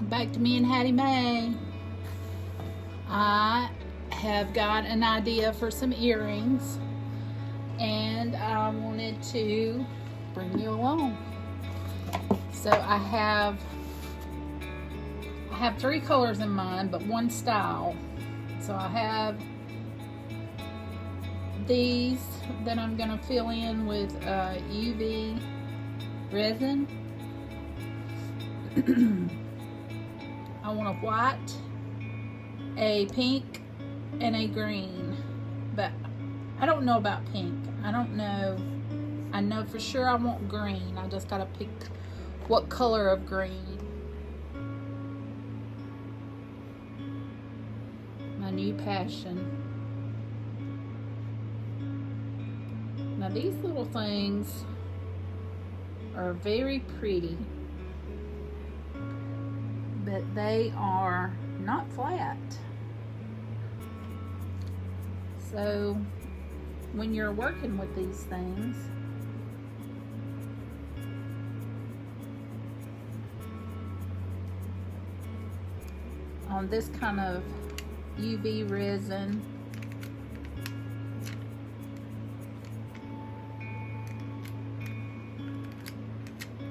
Welcome back to me and Hattie Mae. I have got an idea for some earrings and I wanted to bring you along. So I have three colors in mind, but one style. So I have these that I'm going to fill in with UV resin. I want a white, a pink, and a green, but I don't know about pink. I don't know. I know for sure I want green. I just gotta pick what color of green. My new passion. Now these little things are very pretty, but they are not flat. So when you're working with these things, on this kind of UV resin,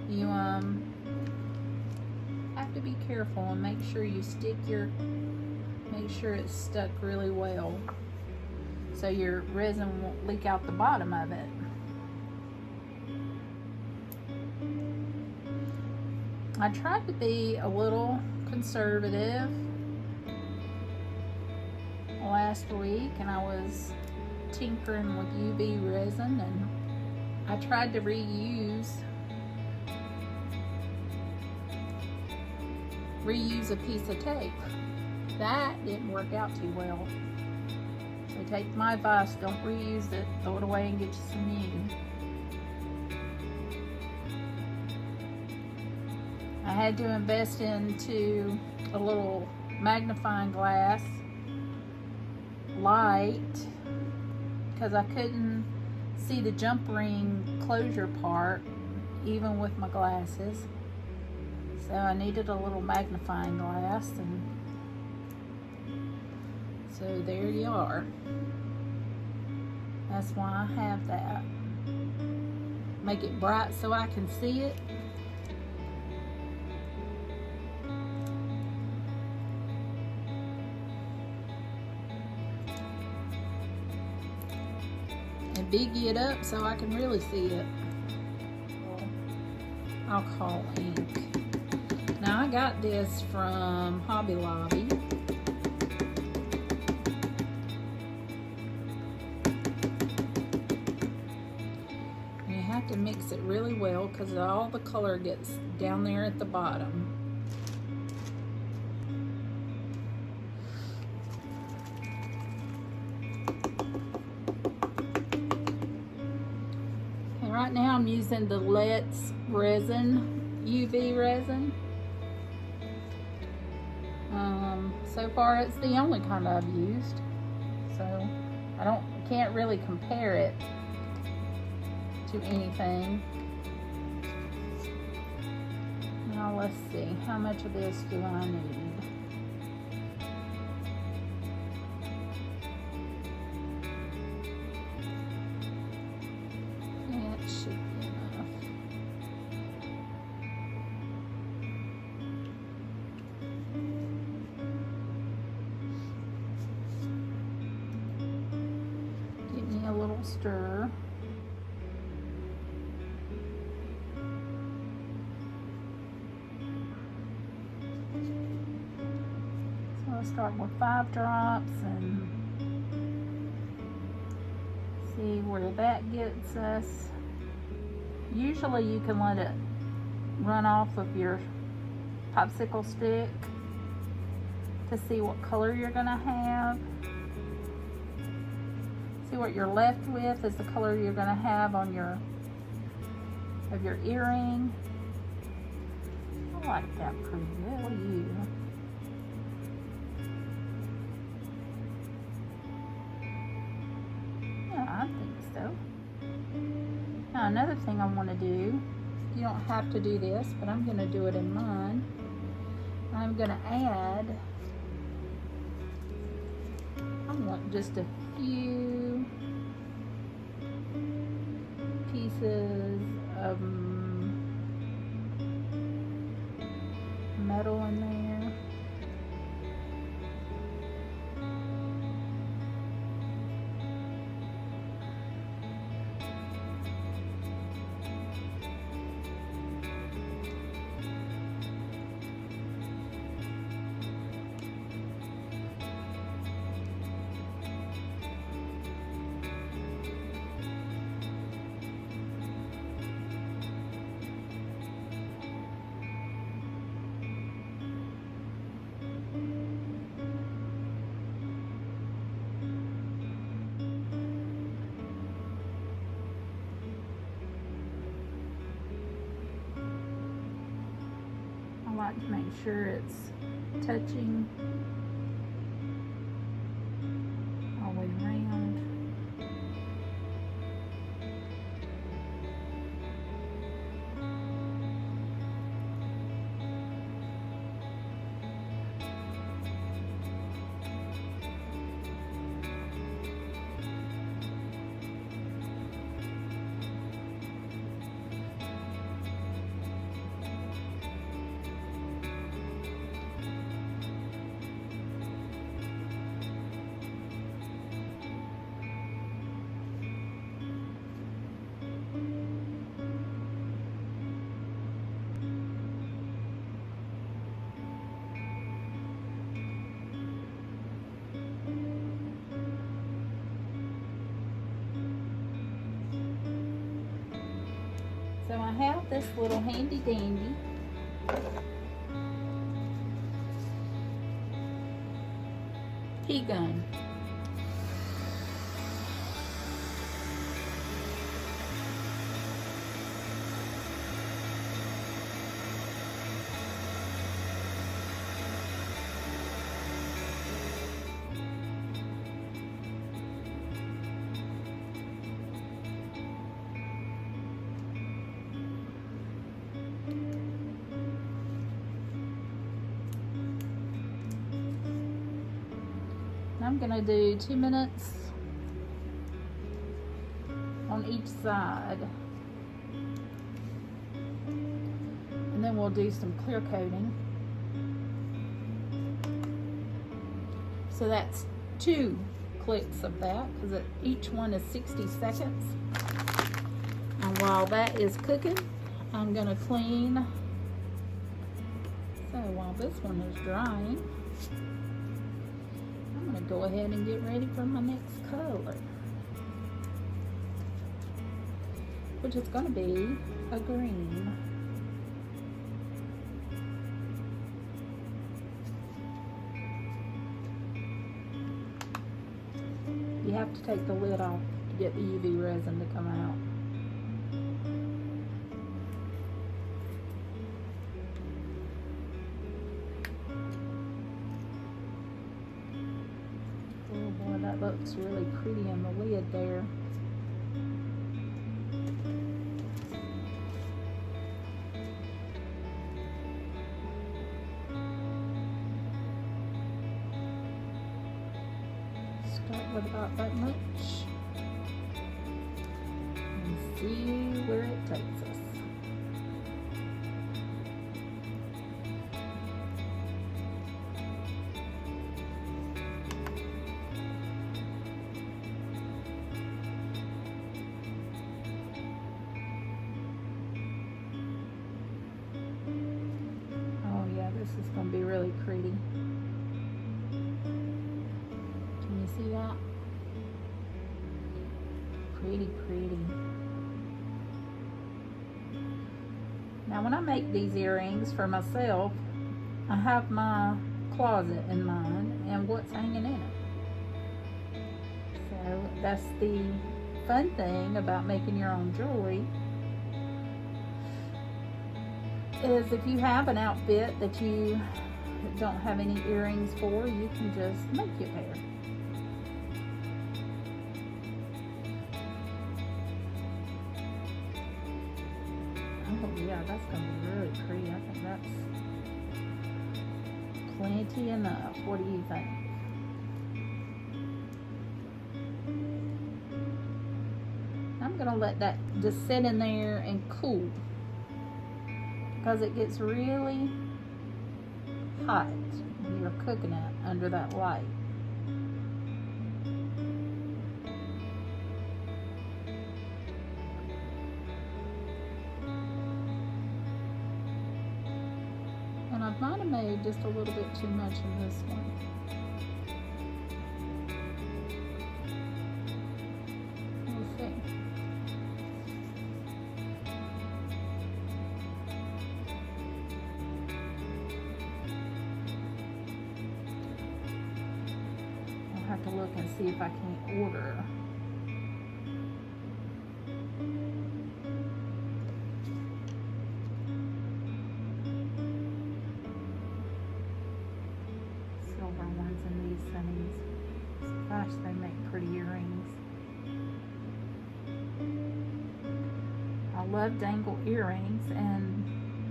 you have to be careful and make sure you make sure it's stuck really well so your resin won't leak out the bottom of it. I tried to be a little conservative last week and I was tinkering with UV resin and I tried to reuse a piece of tape. That didn't work out too well. So take my advice, don't reuse it, throw it away and get you some new. I had to invest into a little magnifying glass light because I couldn't see the jump ring closure part even with my glasses. So I needed a little magnifying glass, and so there you are. That's why I have that. Make it bright so I can see it. And biggie it up so I can really see it. Alcohol ink. Now I got this from Hobby Lobby. And you have to mix it really well because all the color gets down there at the bottom. And right now I'm using the Let's Resin, UV resin. So far it's the only kind I've used, so I can't really compare it to anything. Now let's see, how much of this do I need? That should be enough. A little stir. So I'll start with 5 drops and see where that gets us. Usually you can let it run off of your popsicle stick to see what color you're going to have. See what you're left with is the color you're going to have on your earring. I like that pretty good. What do you? Yeah, I think so. Now another thing I want to do, you don't have to do this, but I'm going to do it in mine, I'm going to add, I want just a few pieces of metal in there. I like to make sure it's touching all the way around. So I have this little handy dandy pea gun. I'm gonna do 2 minutes on each side, and then we'll do some clear coating. So that's 2 clicks of that, because each one is 60 seconds. And while that is cooking, I'm gonna clean. So while this one is drying, I'm going to go ahead and get ready for my next color, which is going to be a green. You have to take the lid off to get the UV resin to come out. That looks really pretty on the lid there. Start with about that much and see where it takes us. This is going to be really pretty. Can you see that? Pretty, pretty. Now when I make these earrings for myself, I have my closet in mind and what's hanging in it. So that's the fun thing about making your own jewelry. Is if you have an outfit that you don't have any earrings for, you can just make your pair. Oh yeah, that's going to be really pretty. I think that's plenty enough. What do you think? I'm gonna let that just sit in there and cool, because it gets really hot when you're cooking it under that light. And I might have made just a little bit too much in this one. We'll see. I'll have to look and see if I can order. Gosh, they make pretty earrings. I love dangle earrings, and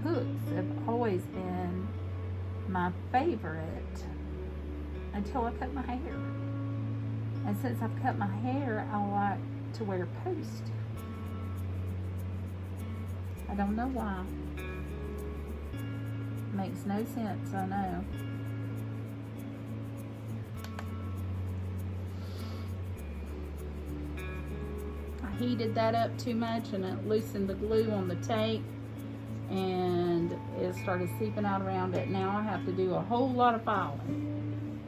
hooks have always been my favorite until I cut my hair. And since I've cut my hair, I like to wear post. I don't know why. Makes no sense, I know. Heated that up too much and it loosened the glue on the tape and it started seeping out around it. Now I have to do a whole lot of filing.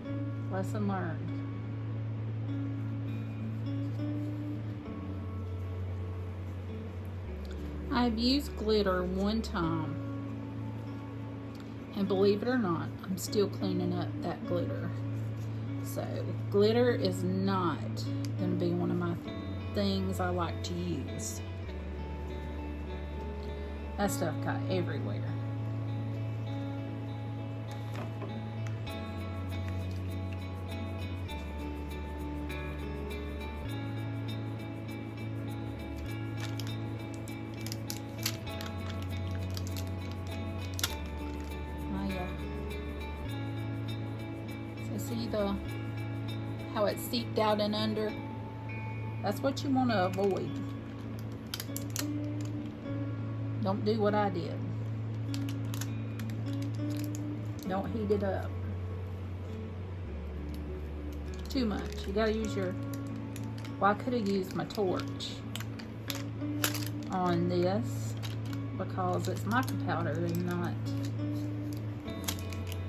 Lesson learned. I've used glitter one time, and believe it or not, I'm still cleaning up that glitter. So glitter is not going to be one of my things I like to use. That stuff got everywhere. Oh yeah. So see how it seeped out and under? That's what you want to avoid. Don't do what I did. Don't heat it up too much. You gotta use your, well, I could have used my torch on this because it's mica powder and not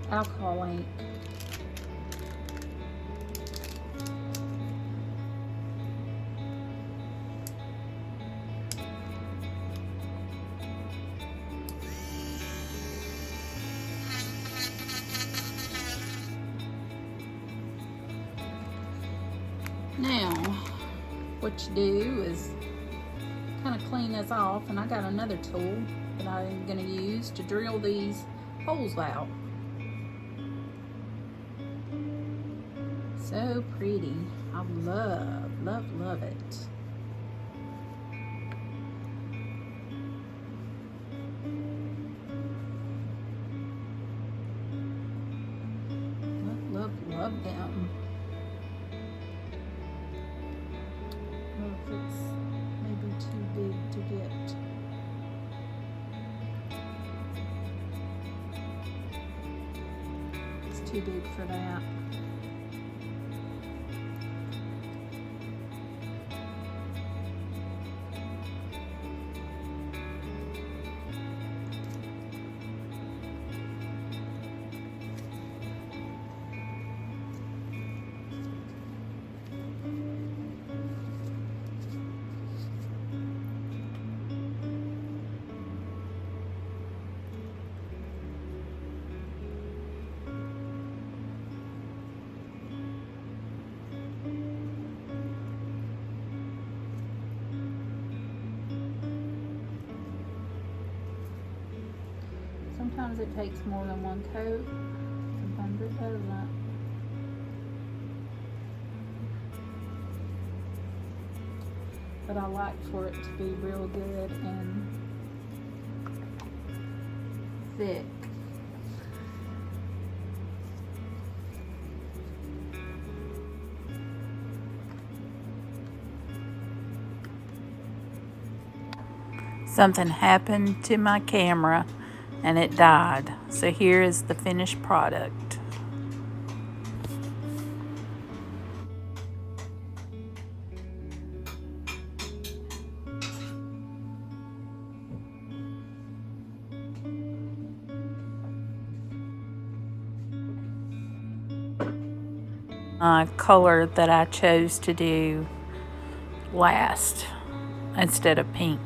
alcohol ink. Now, what you do is kind of clean this off, and I got another tool that I'm going to use to drill these holes out. So pretty. I love, love, love it. Love, love, love them. It's maybe too big to get. It's too big for that. Sometimes it takes more than one coat, sometimes it doesn't. But I like for it to be real good and thick. Something happened to my camera and it died. So here is the finished product. Color that I chose to do last instead of pink.